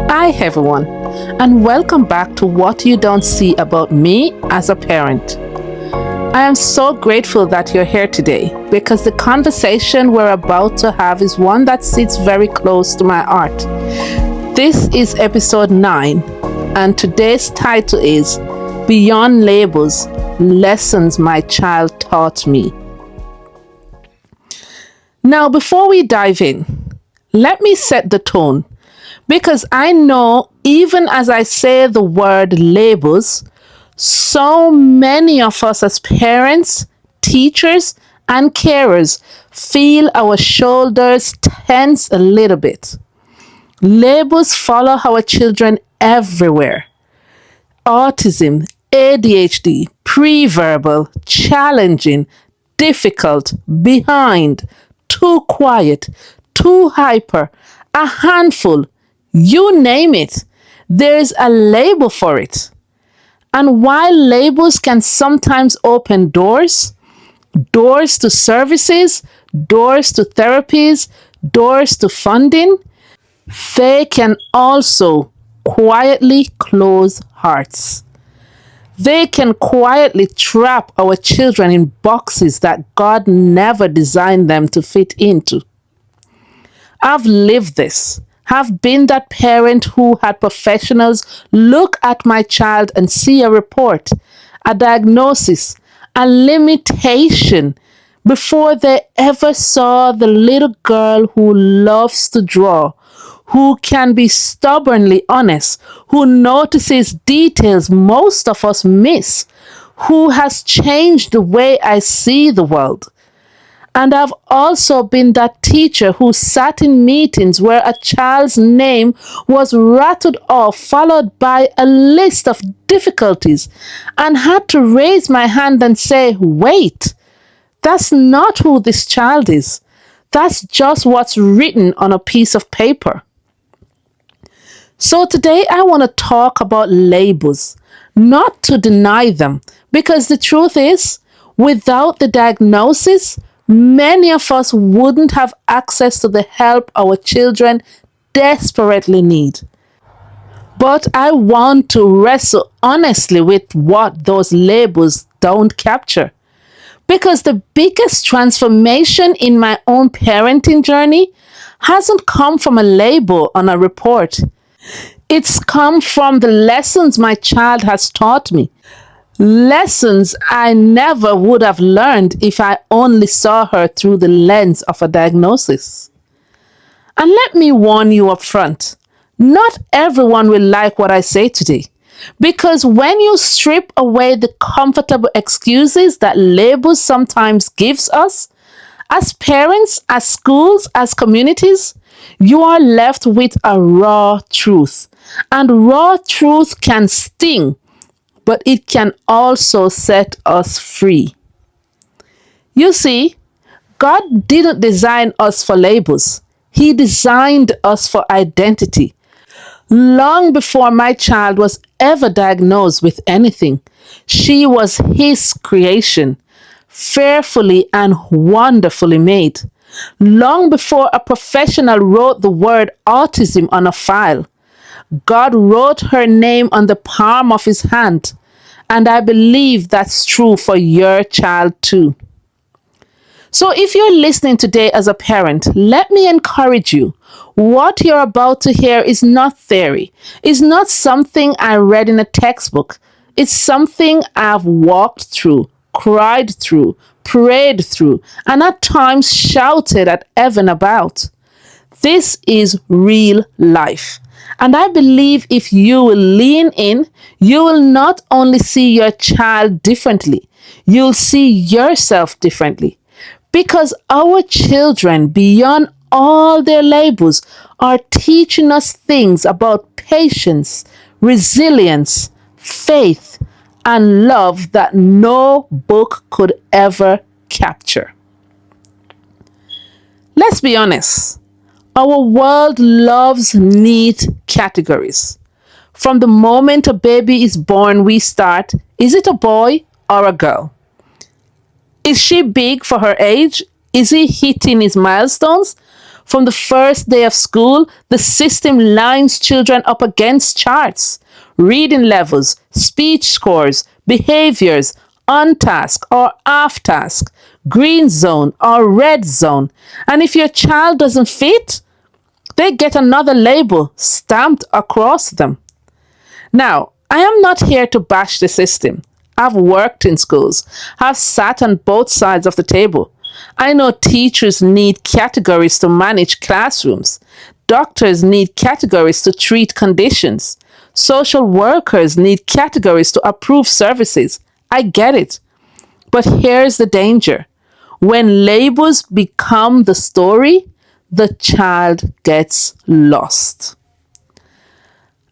Hi everyone, and welcome back to What You Don't See About Me as a Parent. I am so grateful that you're here today because the conversation we're about to have is one that sits very close to my heart. This is episode 9, and today's title is Beyond Labels, Lessons My Child Taught Me. Now, before we dive in, let me set the tone. Because I know even as I say the word labels, so many of us as parents, teachers, and carers feel our shoulders tense a little bit. Labels follow our children everywhere. Autism, ADHD, pre-verbal, challenging, difficult, behind, too quiet, too hyper, a handful. You name it, there's a label for it. And while labels can sometimes open doors to services, doors to therapies, doors to funding, they can also quietly close hearts. They can quietly trap our children in boxes that God never designed them to fit into. I've lived this. Have been that parent who had professionals look at my child and see a report, a diagnosis, a limitation before they ever saw the little girl who loves to draw, who can be stubbornly honest, who notices details most of us miss, who has changed the way I see the world. And I've also been that teacher who sat in meetings where a child's name was rattled off, followed by a list of difficulties, and had to raise my hand and say, wait, that's not who this child is. That's just what's written on a piece of paper. So today I want to talk about labels, not to deny them, because the truth is, without the diagnosis, many of us wouldn't have access to the help our children desperately need. But I want to wrestle honestly with what those labels don't capture. Because the biggest transformation in my own parenting journey hasn't come from a label on a report. It's come from the lessons my child has taught me. Lessons I never would have learned if I only saw her through the lens of a diagnosis. And let me warn you up front, not everyone will like what I say today. Because when you strip away the comfortable excuses that labels sometimes gives us, as parents, as schools, as communities, you are left with a raw truth. And raw truth can sting, but it can also set us free. You see, God didn't design us for labels. He designed us for identity. Long before my child was ever diagnosed with anything, she was His creation, fearfully and wonderfully made. Long before a professional wrote the word autism on a file, God wrote her name on the palm of His hand. And I believe that's true for your child too. So if you're listening today as a parent, let me encourage you. What you're about to hear is not theory. It's not something I read in a textbook. It's something I've walked through, cried through, prayed through, and at times shouted at heaven about. This is real life. And I believe if you will lean in, you will not only see your child differently, you'll see yourself differently. Because our children, beyond all their labels, are teaching us things about patience, resilience, faith, and love that no book could ever capture. Let's be honest. Our world loves neat categories. From the moment a baby is born, we start, is it a boy or a girl? Is she big for her age? Is he hitting his milestones? From the first day of school, the system lines children up against charts, reading levels, speech scores, behaviors, on task or off task, green zone or red zone. And if your child doesn't fit, they get another label stamped across them. Now, I am not here to bash the system. I've worked in schools. I've sat on both sides of the table. I know teachers need categories to manage classrooms. Doctors need categories to treat conditions. Social workers need categories to approve services. I get it. But here's the danger. When labels become the story, the child gets lost.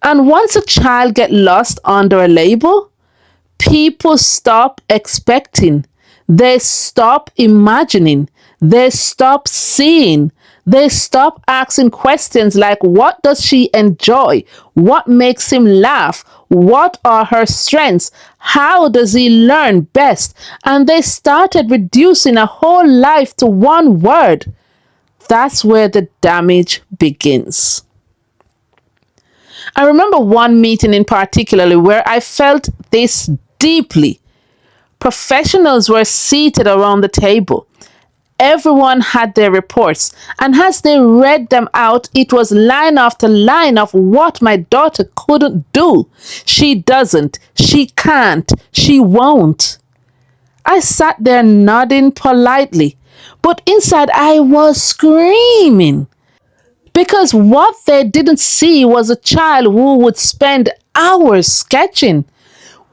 And once a child gets lost under a label, people stop expecting, they stop imagining, they stop seeing, they stop asking questions like, what does she enjoy? What makes him laugh? What are her strengths? How does he learn best? And they started reducing a whole life to one word. That's where the damage begins. I remember one meeting in particular where I felt this deeply. Professionals were seated around the table. Everyone had their reports, and as they read them out, it was line after line of what my daughter couldn't do. She doesn't, she can't, she won't. I sat there nodding politely, but inside I was screaming. Because what they didn't see was a child who would spend hours sketching,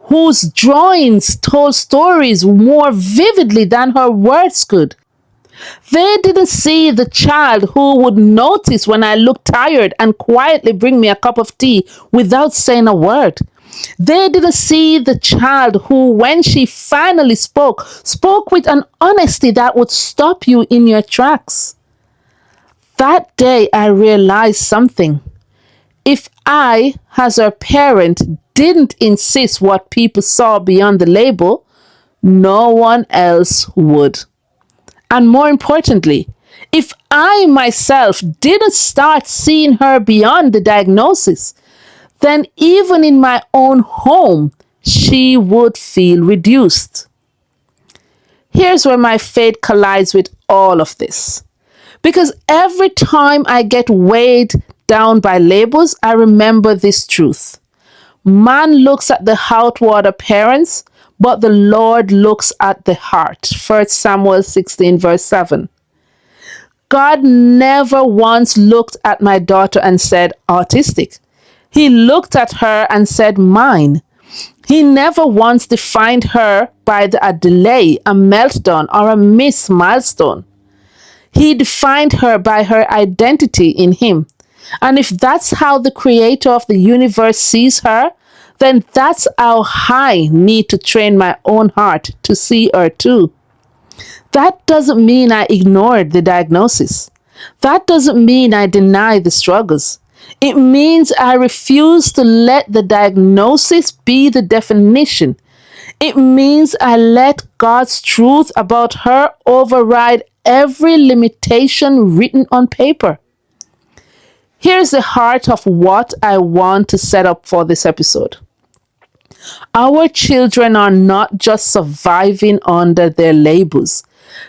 whose drawings told stories more vividly than her words could. They didn't see the child who would notice when I looked tired and quietly bring me a cup of tea without saying a word. They didn't see the child who, when she finally spoke with an honesty that would stop you in your tracks. That day I realized something. If I, as her parent, didn't insist what people saw beyond the label, no one else would. And more importantly, if I myself didn't start seeing her beyond the diagnosis, then even in my own home, she would feel reduced. Here's where my faith collides with all of this. Because every time I get weighed down by labels, I remember this truth. Man looks at the outward appearance, but the Lord looks at the heart. 1 Samuel 16 verse 7. God never once looked at my daughter and said, autistic. He looked at her and said, mine. He never once defined her by a delay, a meltdown, or a missed milestone. He defined her by her identity in him. And if that's how the creator of the universe sees her, then that's how I need to train my own heart to see her too. That doesn't mean I ignored the diagnosis. That doesn't mean I deny the struggles. It means I refuse to let the diagnosis be the definition. It means I let God's truth about her override every limitation written on paper. Here's the heart of what I want to set up for this episode. Our children are not just surviving under their labels.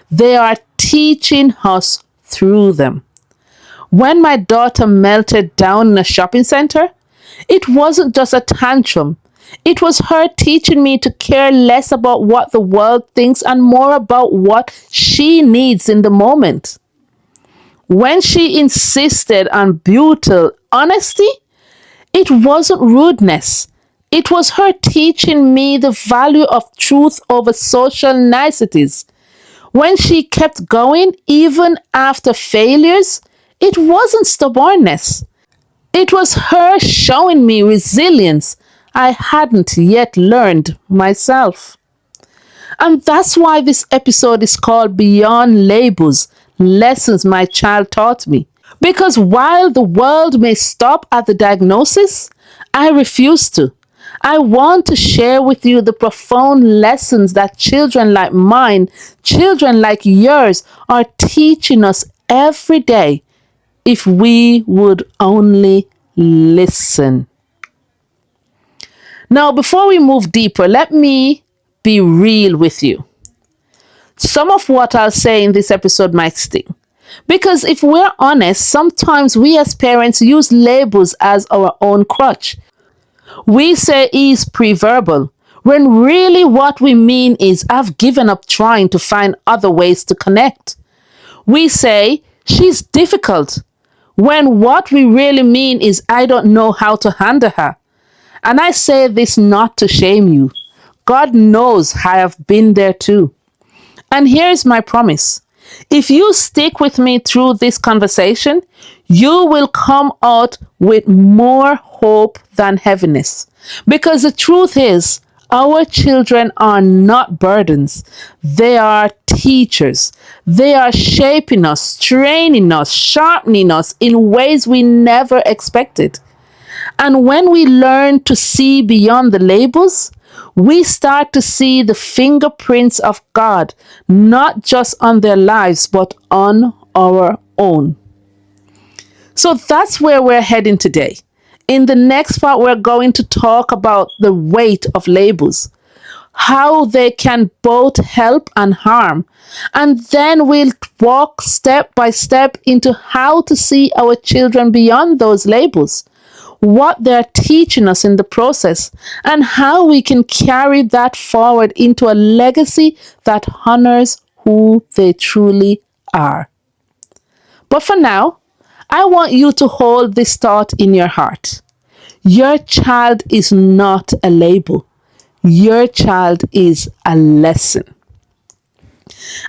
They are teaching us through them. When my daughter melted down in a shopping center, it wasn't just a tantrum. It was her teaching me to care less about what the world thinks and more about what she needs in the moment. When she insisted on brutal honesty, it wasn't rudeness. It was her teaching me the value of truth over social niceties. When she kept going, even after failures, it wasn't stubbornness. It was her showing me resilience I hadn't yet learned myself. And that's why this episode is called Beyond Labels, Lessons My Child Taught Me. Because while the world may stop at the diagnosis, I refuse to. I want to share with you the profound lessons that children like mine, children like yours, are teaching us every day if we would only listen. Now, before we move deeper, let me be real with you. Some of what I'll say in this episode might sting. Because if we're honest, sometimes we as parents use labels as our own crutch. We say he's pre-verbal, when really what we mean is I've given up trying to find other ways to connect. We say she's difficult, when what we really mean is I don't know how to handle her. And I say this not to shame you. God knows I have been there too. And here's my promise. If you stick with me through this conversation, you will come out with more hope than heaviness. Because the truth is, our children are not burdens. They are teachers. They are shaping us, training us, sharpening us in ways we never expected. And when we learn to see beyond the labels, we start to see the fingerprints of God, not just on their lives, but on our own. So that's where we're heading today. In the next part, we're going to talk about the weight of labels, how they can both help and harm. And then we'll walk step by step into how to see our children beyond those labels, what they're teaching us in the process, and how we can carry that forward into a legacy that honors who they truly are. But for now, I want you to hold this thought in your heart. Your child is not a label. Your child is a lesson.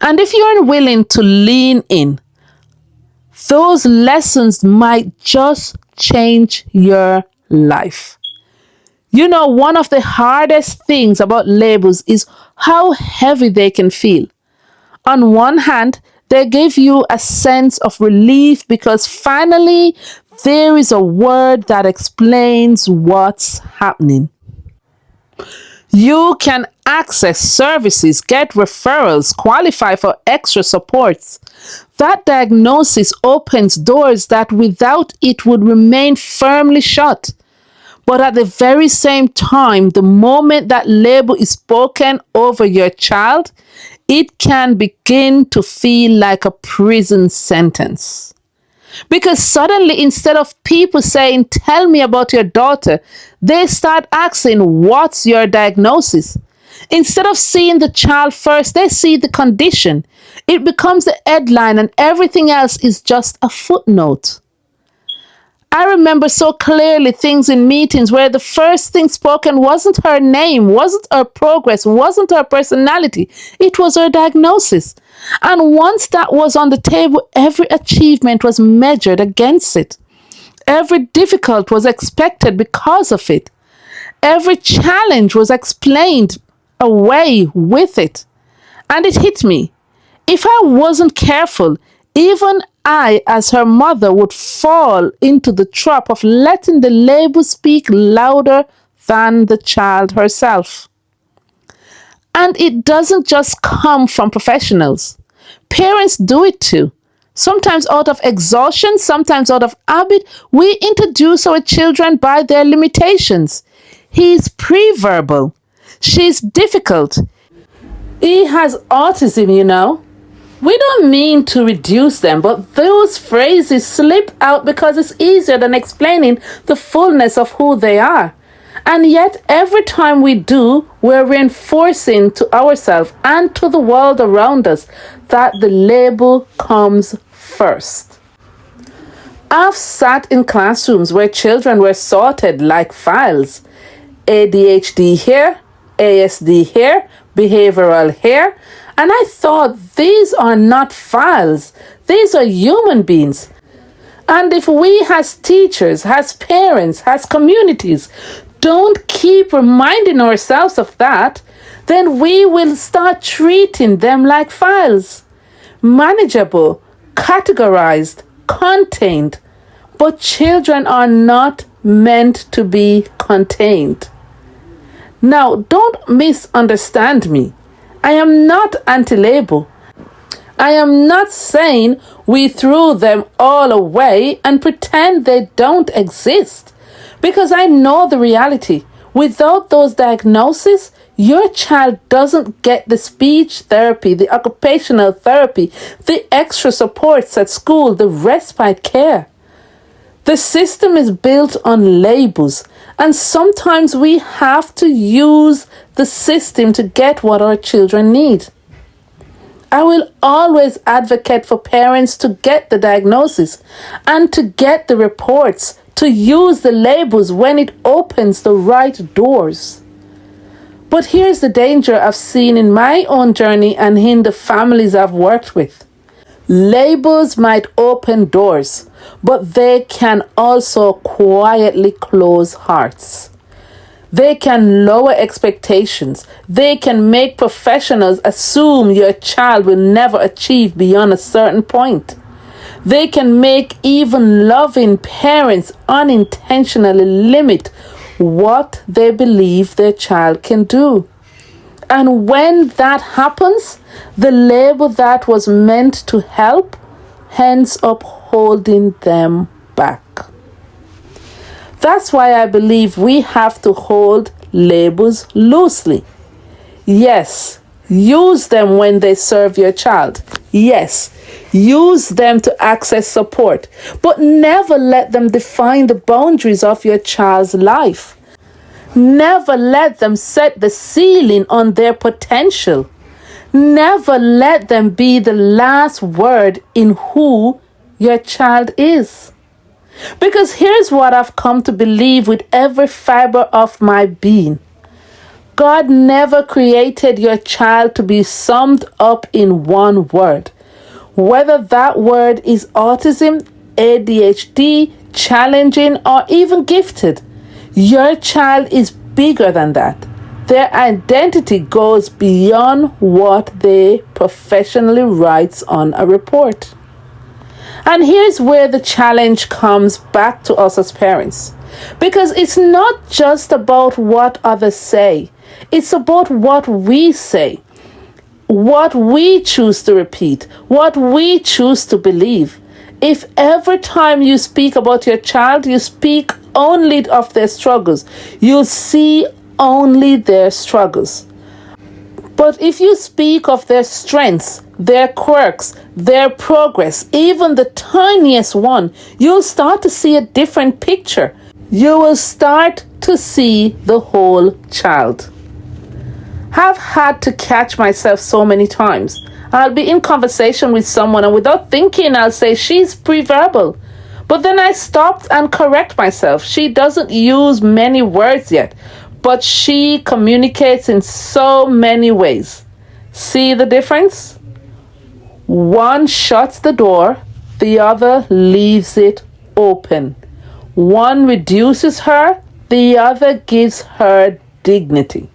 And if you're willing to lean in, those lessons might just change your life. You know, one of the hardest things about labels is how heavy they can feel. On one hand, they give you a sense of relief because finally there is a word that explains what's happening. You can access services, get referrals, qualify for extra supports. That diagnosis opens doors that without it would remain firmly shut. But at the very same time, the moment that label is spoken over your child, it can begin to feel like a prison sentence. Because suddenly, instead of people saying, "Tell me about your daughter," they start asking, "What's your diagnosis?" Instead of seeing the child first, they see the condition. It becomes the headline and everything else is just a footnote. I remember so clearly things in meetings where the first thing spoken wasn't her name, wasn't her progress, wasn't her personality. It was her diagnosis. And once that was on the table, every achievement was measured against it. Every difficult was expected because of it. Every challenge was explained away with it. And it hit me. If I wasn't careful, even I, as her mother, would fall into the trap of letting the label speak louder than the child herself. And it doesn't just come from professionals. Parents do it too. Sometimes out of exhaustion, sometimes out of habit, we introduce our children by their limitations. He's pre-verbal. She's difficult. He has autism, you know. We don't mean to reduce them, but those phrases slip out because it's easier than explaining the fullness of who they are. And yet, every time we do, we're reinforcing to ourselves and to the world around us that the label comes first. I've sat in classrooms where children were sorted like files. ADHD here, ASD here, behavioral here. And I thought, these are not files. These are human beings. And if we as teachers, as parents, as communities, don't keep reminding ourselves of that, then we will start treating them like files. Manageable, categorized, contained. But children are not meant to be contained. Now, don't misunderstand me. I am not anti-label. I am not saying we threw them all away and pretend they don't exist, because I know the reality. Without those diagnoses, your child doesn't get the speech therapy, the occupational therapy, the extra supports at school, the respite care. The system is built on labels, and sometimes we have to use the system to get what our children need. I will always advocate for parents to get the diagnosis and to get the reports, to use the labels when it opens the right doors. But here's the danger I've seen in my own journey and in the families I've worked with. Labels might open doors, but they can also quietly close hearts. They can lower expectations. They can make professionals assume your child will never achieve beyond a certain point. They can make even loving parents unintentionally limit what they believe their child can do. And when that happens, the label that was meant to help ends up holding them back. That's why I believe we have to hold labels loosely. Yes, use them when they serve your child. Yes, use them to access support, but never let them define the boundaries of your child's life. Never let them set the ceiling on their potential. Never let them be the last word in who your child is. Because here's what I've come to believe with every fiber of my being. God never created your child to be summed up in one word. Whether that word is autism, ADHD, challenging, or even gifted. Your child is bigger than that. Their identity goes beyond what they professionally writes on a report. And here's where the challenge comes back to us as parents. Because it's not just about what others say. It's about what we say. What we choose to repeat. What we choose to believe. If every time you speak about your child, you speak only of their struggles, you'll see only their struggles. But if you speak of their strengths, their quirks, their progress, even the tiniest one, you'll start to see a different picture. You will start to see the whole child. I've had to catch myself so many times. I'll be in conversation with someone and without thinking I'll say she's pre-verbal. But then I stopped and correct myself. She doesn't use many words yet, but she communicates in so many ways. See the difference? One shuts the door, the other leaves it open. One reduces her, the other gives her dignity.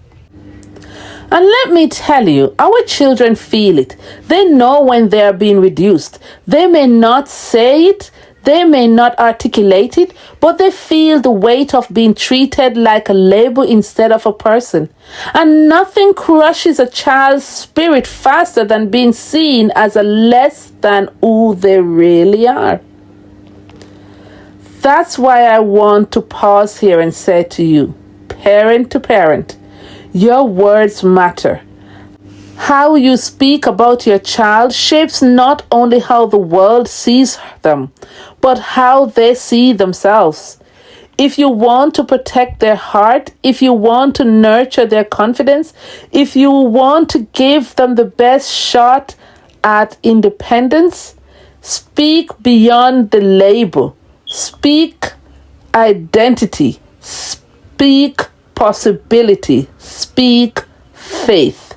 And let me tell you, our children feel it. They know when they are being reduced. They may not say it, they may not articulate it, but they feel the weight of being treated like a label instead of a person. And nothing crushes a child's spirit faster than being seen as a less than who they really are. That's why I want to pause here and say to you, parent to parent, your words matter. How you speak about your child shapes not only how the world sees them, but how they see themselves. If you want to protect their heart, if you want to nurture their confidence, if you want to give them the best shot at independence, speak beyond the label. Speak identity. Speak possibility. Speak faith.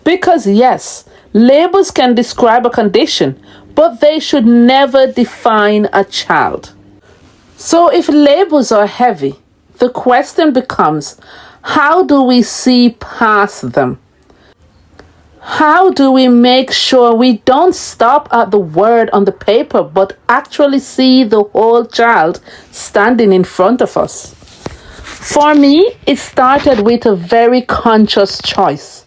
Because yes, labels can describe a condition, but they should never define a child. So if labels are heavy, the question becomes, how do we see past them? How do we make sure we don't stop at the word on the paper, but actually see the whole child standing in front of us? For me, it started with a very conscious choice.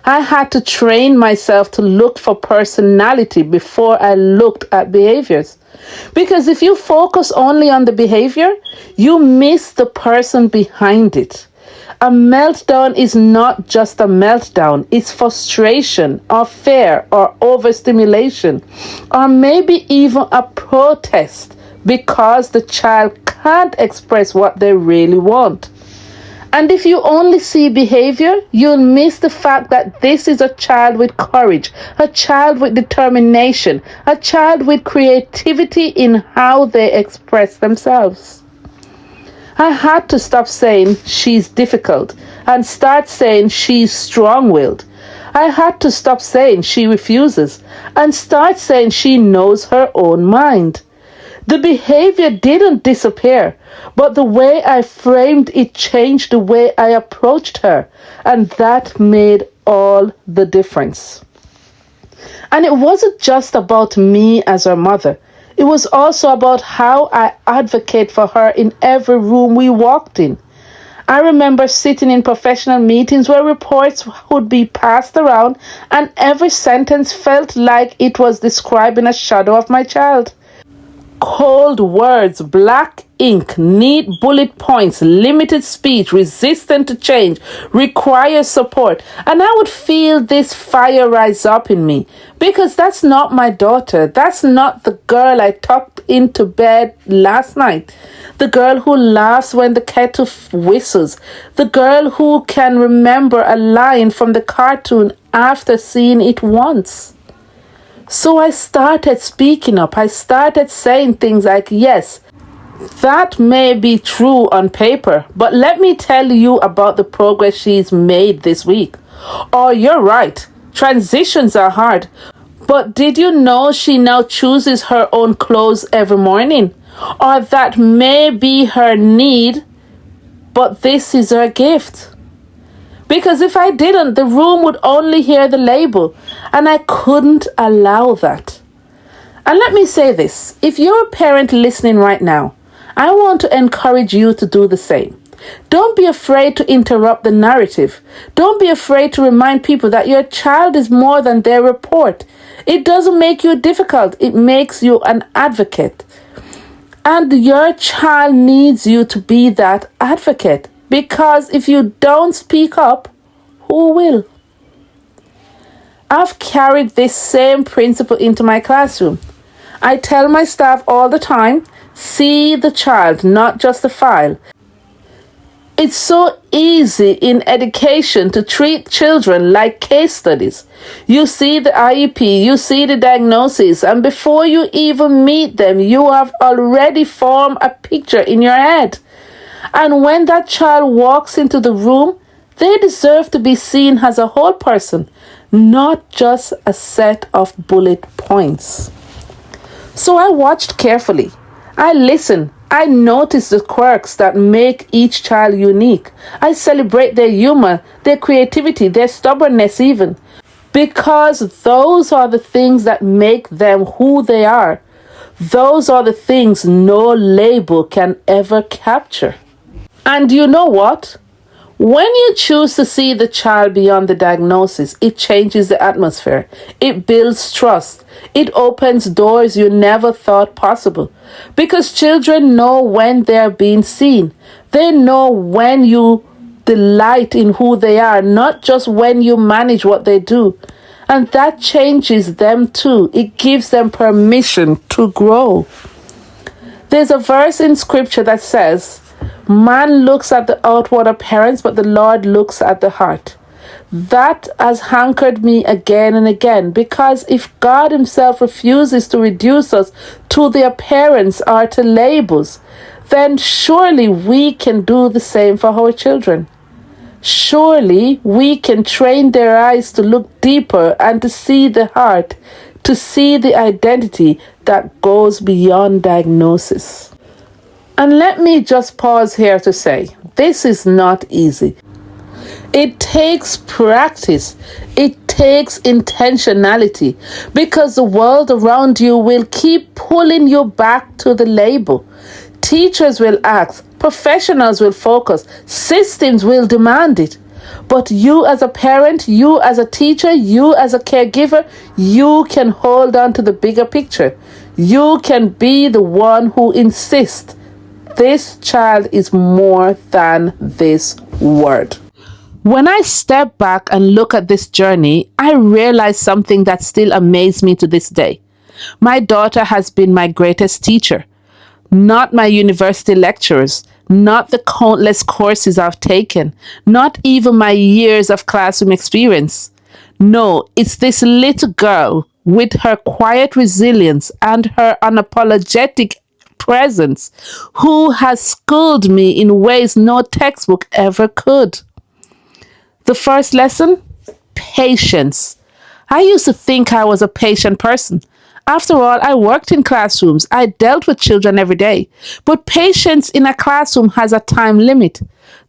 I had to train myself to look for personality before I looked at behaviors. Because if you focus only on the behavior, you miss the person behind it. A meltdown is not just a meltdown, it's frustration or fear or overstimulation, or maybe even a protest because the child can't express what they really want. And if you only see behavior, you'll miss the fact that this is a child with courage, a child with determination, a child with creativity in how they express themselves. I had to stop saying she's difficult and start saying she's strong-willed. I had to stop saying she refuses and start saying she knows her own mind. The behavior didn't disappear, but the way I framed it changed the way I approached her, and that made all the difference. And it wasn't just about me as her mother. It was also about how I advocate for her in every room we walked in. I remember sitting in professional meetings where reports would be passed around and every sentence felt like it was describing a shadow of my child. Cold words, black ink, neat bullet points, limited speech, resistant to change, requires support. And I would feel this fire rise up in me because that's not my daughter. That's not the girl I tucked into bed last night. The girl who laughs when the kettle whistles. The girl who can remember a line from the cartoon after seeing it once. So I started speaking up. I started saying things like, yes, that may be true on paper, but let me tell you about the progress she's made this week. Or you're right, transitions are hard. But did you know she now chooses her own clothes every morning? Or that may be her need, but this is her gift. Because if I didn't, the room would only hear the label, and I couldn't allow that. And let me say this, if you're a parent listening right now, I want to encourage you to do the same. Don't be afraid to interrupt the narrative. Don't be afraid to remind people that your child is more than their report. It doesn't make you difficult, it makes you an advocate. And your child needs you to be that advocate. Because if you don't speak up, who will? I've carried this same principle into my classroom. I tell my staff all the time, see the child, not just the file. It's so easy in education to treat children like case studies. You see the IEP, you see the diagnosis, and before you even meet them, you have already formed a picture in your head. And when that child walks into the room, they deserve to be seen as a whole person, not just a set of bullet points. So I watched carefully. I listened. I noticed the quirks that make each child unique. I celebrate their humor, their creativity, their stubbornness even. Because those are the things that make them who they are. Those are the things no label can ever capture. And you know what? When you choose to see the child beyond the diagnosis, it changes the atmosphere. It builds trust. It opens doors you never thought possible. Because children know when they're being seen. They know when you delight in who they are, not just when you manage what they do. And that changes them too. It gives them permission to grow. There's a verse in scripture that says, man looks at the outward appearance, but the Lord looks at the heart. That has hankered me again and again, because if God himself refuses to reduce us to the appearance or to labels, then surely we can do the same for our children. Surely we can train their eyes to look deeper and to see the heart, to see the identity that goes beyond diagnosis. And let me just pause here to say, this is not easy. It takes practice. It takes intentionality, because the world around you will keep pulling you back to the label. Teachers will ask, professionals will focus, systems will demand it. But you as a parent, you as a teacher, you as a caregiver, you can hold on to the bigger picture. You can be the one who insists this child is more than this word. When I step back and look at this journey, I realize something that still amazes me to this day. My daughter has been my greatest teacher, not my university lecturers, not the countless courses I've taken, not even my years of classroom experience. No, it's this little girl with her quiet resilience and her unapologetic presence who has schooled me in ways no textbook ever could. The first lesson: patience. I used to think I was a patient person. After all, I worked in classrooms. I dealt with children every day. But patience in a classroom has a time limit.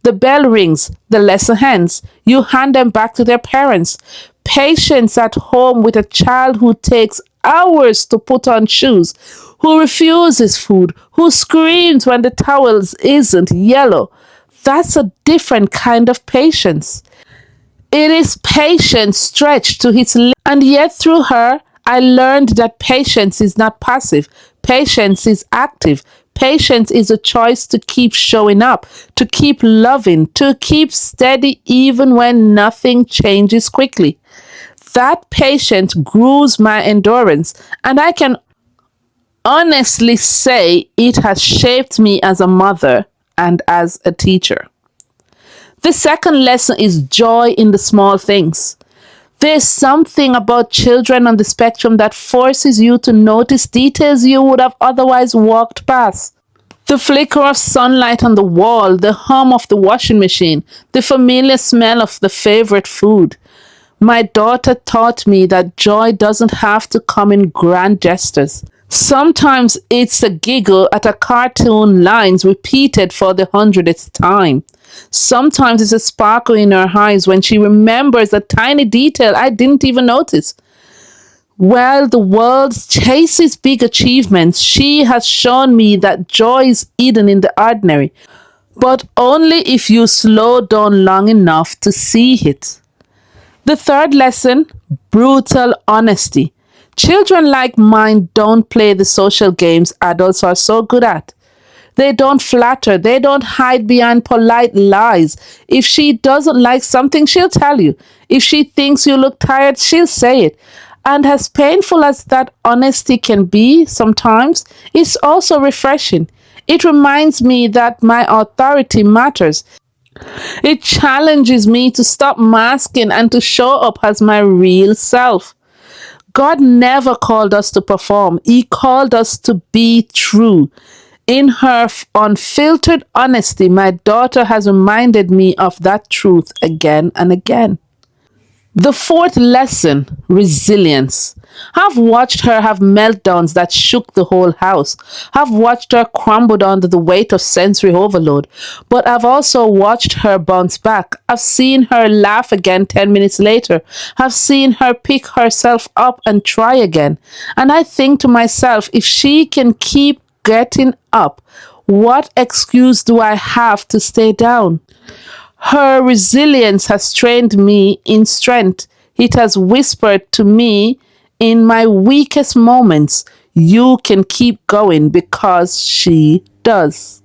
The bell rings, the lesson ends. You hand them back to their parents. Patience at home with a child who takes hours to put on shoes, who refuses food, who screams when the towel isn't yellow. That's a different kind of patience. It is patience stretched to its limit. And yet, through her, I learned that patience is not passive. Patience is active. Patience is a choice to keep showing up, to keep loving, to keep steady even when nothing changes quickly. That patience grows my endurance, and I can honestly say it has shaped me as a mother and as a teacher. The second lesson is joy in the small things. There's something about children on the spectrum that forces you to notice details you would have otherwise walked past. The flicker of sunlight on the wall, the hum of the washing machine, the familiar smell of the favorite food. My daughter taught me that joy doesn't have to come in grand gestures. Sometimes it's a giggle at a cartoon lines repeated for the hundredth time. Sometimes it's a sparkle in her eyes when she remembers a tiny detail I didn't even notice. While the world chases big achievements, she has shown me that joy is hidden in the ordinary, but only if you slow down long enough to see it. The third lesson: brutal honesty. Children like mine don't play the social games adults are so good at. They don't flatter. They don't hide behind polite lies. If she doesn't like something, she'll tell you. If she thinks you look tired, she'll say it. And as painful as that honesty can be sometimes, it's also refreshing. It reminds me that my authority matters. It challenges me to stop masking and to show up as my real self. God never called us to perform. He called us to be true. In her unfiltered honesty, my daughter has reminded me of that truth again and again. The fourth lesson: resilience. I've watched her have meltdowns that shook the whole house. I've watched her crumble under the weight of sensory overload. But I've also watched her bounce back. I've seen her laugh again 10 minutes later. I've seen her pick herself up and try again. And I think to myself, if she can keep getting up, what excuse do I have to stay down? Her resilience has trained me in strength. It has whispered to me in my weakest moments, you can keep going, because she does.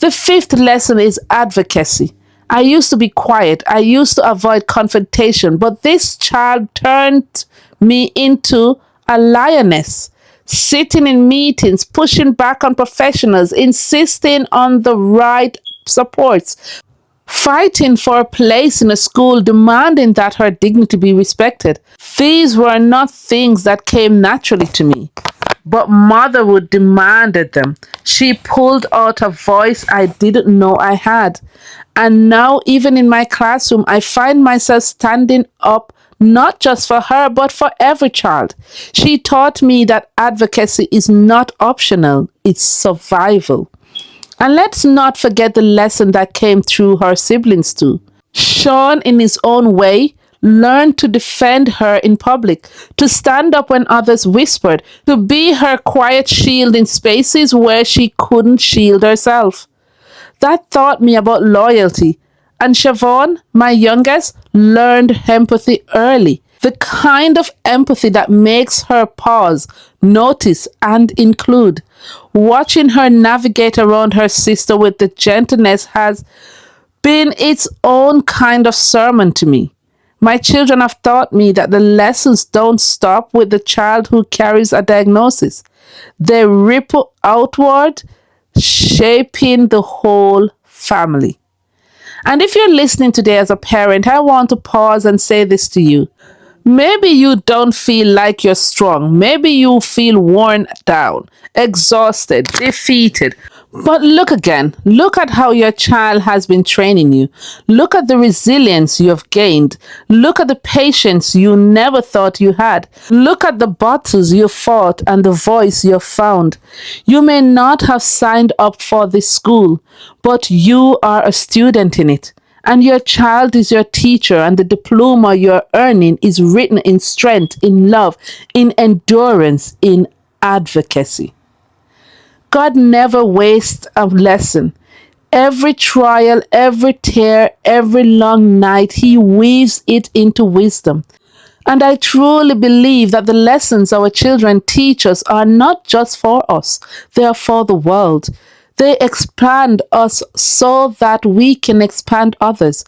The fifth lesson is advocacy. I used to be quiet. I used to avoid confrontation, but this child turned me into a lioness, sitting in meetings, pushing back on professionals, insisting on the right supports, fighting for a place in a school, demanding that her dignity be respected. These were not things that came naturally to me, but motherhood demanded them. She pulled out a voice I didn't know I had. And now, even in my classroom, I find myself standing up not just for her, but for every child. She taught me that advocacy is not optional, it's survival. And let's not forget the lesson that came through her siblings too. Sean, in his own way, learned to defend her in public, to stand up when others whispered, to be her quiet shield in spaces where she couldn't shield herself. That taught me about loyalty. And Siobhan, my youngest, learned empathy early. The kind of empathy that makes her pause, notice, and include. Watching her navigate around her sister with the gentleness has been its own kind of sermon to me. My children have taught me that the lessons don't stop with the child who carries a diagnosis. They ripple outward, shaping the whole family. And if you're listening today as a parent, I want to pause and say this to you. Maybe you don't feel like you're strong. Maybe you feel worn down, exhausted, defeated. But look again. Look at how your child has been training you. Look at the resilience you have gained. Look at the patience you never thought you had. Look at the battles you fought and the voice you found. You may not have signed up for this school, but you are a student in it. And your child is your teacher, and the diploma you're earning is written in strength, in love, in endurance, in advocacy. God never wastes a lesson. Every trial, every tear, every long night, He weaves it into wisdom. And I truly believe that the lessons our children teach us are not just for us, they are for the world. They expand us so that we can expand others.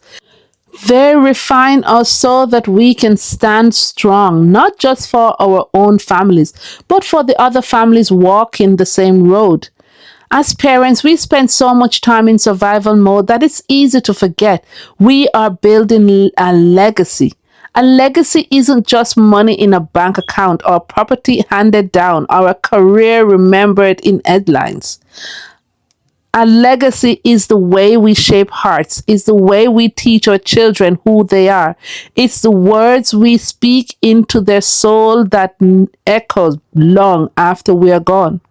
They refine us so that we can stand strong, not just for our own families, but for the other families walking the same road. As parents, we spend so much time in survival mode that it's easy to forget we are building a legacy. A legacy isn't just money in a bank account or property handed down or a career remembered in headlines. A legacy is the way we shape hearts, is the way we teach our children who they are. It's the words we speak into their soul that echoes long after we are gone.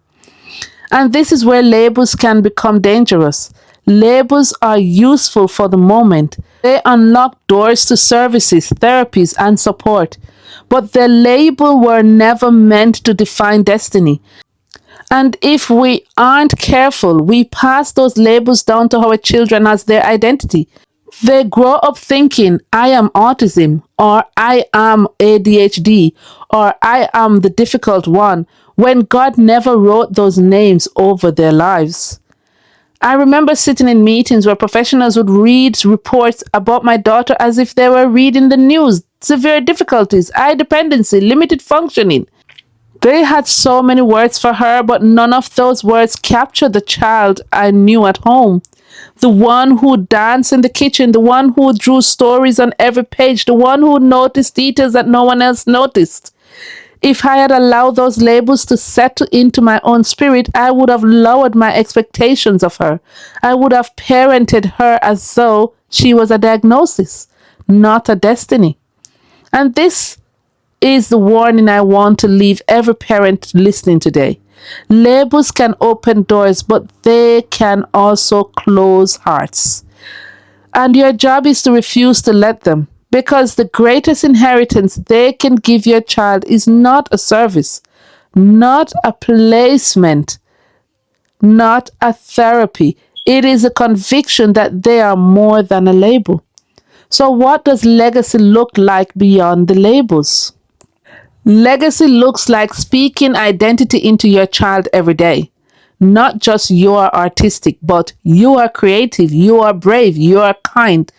And this is where labels can become dangerous. Labels are useful for the moment. They unlock doors to services, therapies, and support. But the label were never meant to define destiny. And if we aren't careful, we pass those labels down to our children as their identity. They grow up thinking, I am autism, or I am ADHD, or I am the difficult one, when God never wrote those names over their lives. I remember sitting in meetings where professionals would read reports about my daughter as if they were reading the news. Severe difficulties, high dependency, limited functioning. They had so many words for her, but none of those words captured the child I knew at home. The one who danced in the kitchen, the one who drew stories on every page, the one who noticed details that no one else noticed. If I had allowed those labels to settle into my own spirit, I would have lowered my expectations of her. I would have parented her as though she was a diagnosis, not a destiny. And this is the warning I want to leave every parent listening today. Labels can open doors, but they can also close hearts. And your job is to refuse to let them, because the greatest inheritance they can give your child is not a service, not a placement, not a therapy. It is a conviction that they are more than a label. So, what does legacy look like beyond the labels? Legacy looks like speaking identity into your child every day. Not just you are artistic, but you are creative, you are brave, you are kind.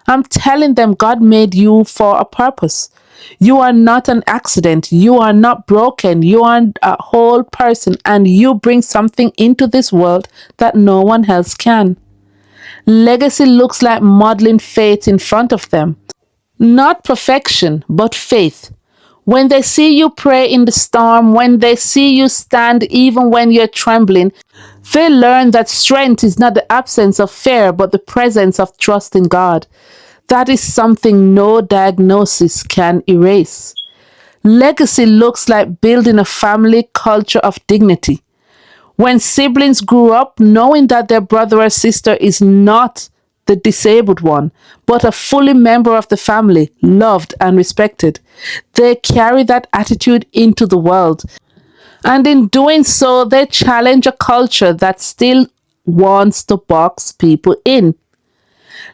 I'm telling them God made you for a purpose. You are not an accident. You are not broken. You are a whole person, and you bring something into this world that no one else can. Legacy looks like modeling faith in front of them. Not perfection, but faith. When they see you pray in the storm, when they see you stand even when you're trembling, they learn that strength is not the absence of fear, but the presence of trust in God. That is something no diagnosis can erase. Legacy looks like building a family culture of dignity. When siblings grew up knowing that their brother or sister is not the disabled one, but a fully member of the family, loved and respected, they carry that attitude into the world. And in doing so, they challenge a culture that still wants to box people in.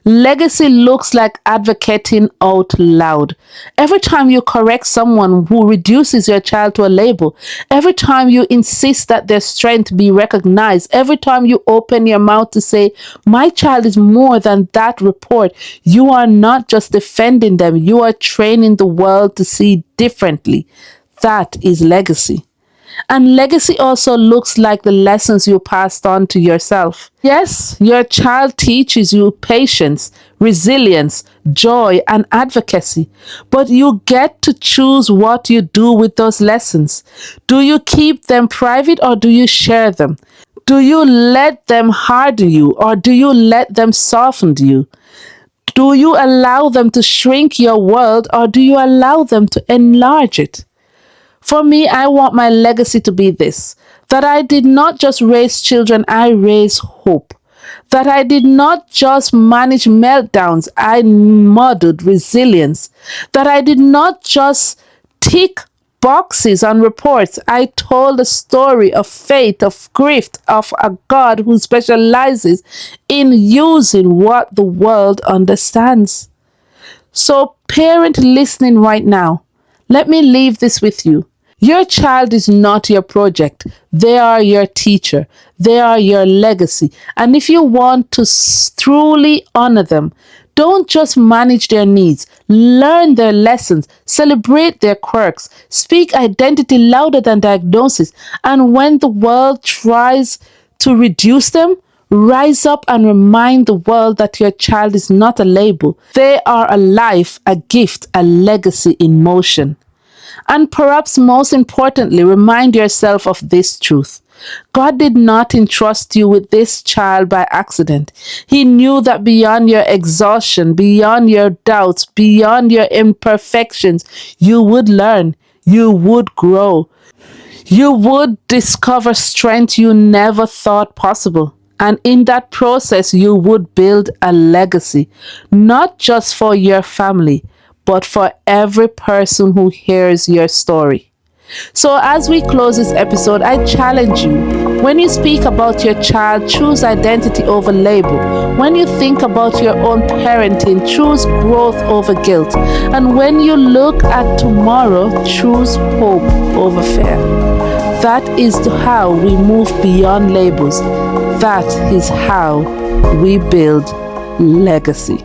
Legacy looks like advocating out loud. Every time you correct someone who reduces your child to a label, every time you insist that their strength be recognized, every time you open your mouth to say, my child is more than that report, you are not just defending them, you are training the world to see differently. That is legacy. And legacy also looks like the lessons you passed on to yourself. Yes, your child teaches you patience, resilience, joy, and advocacy, but you get to choose what you do with those lessons. Do you keep them private or do you share them? Do you let them harden you or do you let them soften you? Do you allow them to shrink your world or do you allow them to enlarge it? For me, I want my legacy to be this, that I did not just raise children, I raised hope. That I did not just manage meltdowns, I modeled resilience. That I did not just tick boxes on reports, I told a story of faith, of grief, of a God who specializes in using what the world understands. So, parent listening right now, let me leave this with you. Your child is not your project. They are your teacher. They are your legacy. And if you want to truly honor them, don't just manage their needs. Learn their lessons. Celebrate their quirks. Speak identity louder than diagnosis. And when the world tries to reduce them, rise up and remind the world that your child is not a label. They are a life, a gift, a legacy in motion. And perhaps most importantly, remind yourself of this truth. God did not entrust you with this child by accident. He knew that beyond your exhaustion, beyond your doubts, beyond your imperfections, you would learn, you would grow, you would discover strength you never thought possible. And in that process, you would build a legacy, not just for your family, but for every person who hears your story. So, as we close this episode, I challenge you. When you speak about your child, choose identity over label. When you think about your own parenting, choose growth over guilt. And when you look at tomorrow, choose hope over fear. That is how we move beyond labels. That is how we build legacy.